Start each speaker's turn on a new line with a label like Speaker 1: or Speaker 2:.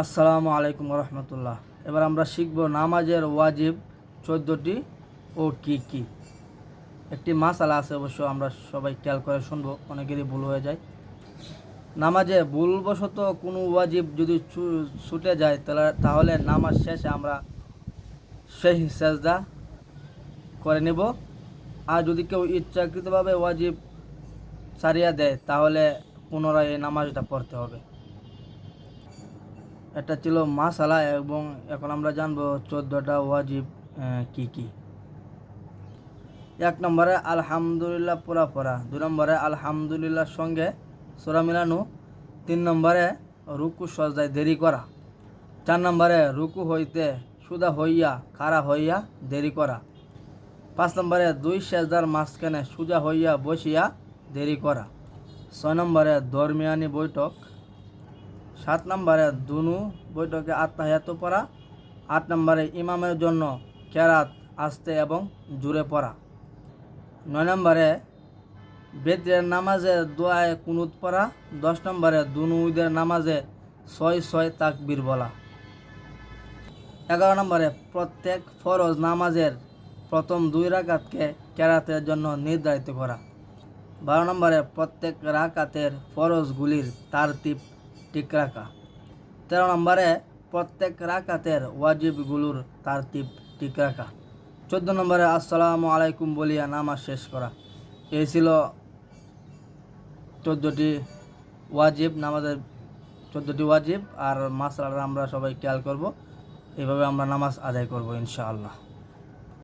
Speaker 1: আসসালামু আলাইকুম রহমতুল্লাহ। এবার আমরা শিখব নামাজের ওয়াজিব 14টি ও কি কি। একটি মাসালা আছে, অবশ্য আমরা সবাই খেয়াল করে শুনবো, অনেকেরই ভুল হয়ে যায়। নামাজে ভুলবশত কোনো ওয়াজিব যদি ছুটে যায় তাহলে নামাজ শেষে আমরা সেই সেজদা করে নেব। আর যদি কেউ ইচ্ছাকৃতভাবে ওয়াজিব ছাড়িয়ে দেয় তাহলে পুনরায় এই নামাজটা পড়তে হবে। এটা ছিল মাসালা, এবং এখন আমরা জানবো 14টা ওয়াজিব কি কি। 1 নম্বরে আলহামদুলিল্লাহ পুরা পড়া, 2 নম্বরে আলহামদুলিল্লাহর সঙ্গে সূরা মিলানো, 3 নম্বরে রুকু সজদায় দেরি করা, 4 নম্বরে রুকু হইতে সুদা হইয়া খাড়া হইয়া দেরি করা, 5 নম্বরে 2 সেজদার মাঝখানে সুজা হইয়া বসিয়া দেরি করা, 6 নম্বরে দরমিয়ানি বৈঠক, 7 নম্বরে দুনু বৈঠকে আত্মাহিয়াত পড়া, 8 নম্বরে ইমামের জন্য কেরাত আস্তে এবং জুড়ে পড়া, 9 নম্বরে বেতের নামাজে দোয়ায় কুনুত পড়া, 10 নম্বরে দুনু ঈদের নামাজে 6 তাকবীর বলা, 11 নম্বরে প্রত্যেক ফরজ নামাজের প্রথম 2 রাকাতকে কেরাতের জন্য নির্ধারিত করা, 12 নম্বরে প্রত্যেক রাকাতের ফরজগুলির তারতিব ঠিক রাখা, 13 নম্বরে প্রত্যেক রাকাতের ওয়াজিবগুলোর তারতিব ঠিক রাখা, 14 নম্বরে আসসালামু আলাইকুম বলিয়া নামাজ শেষ করা। এই ছিল 14টি ওয়াজিব, নামাজের 14টি ওয়াজিব। আর মাসআলা আমরা সবাই খেয়াল করব, এইভাবে আমরা নামাজ আদায় করব ইনশাআল্লাহ।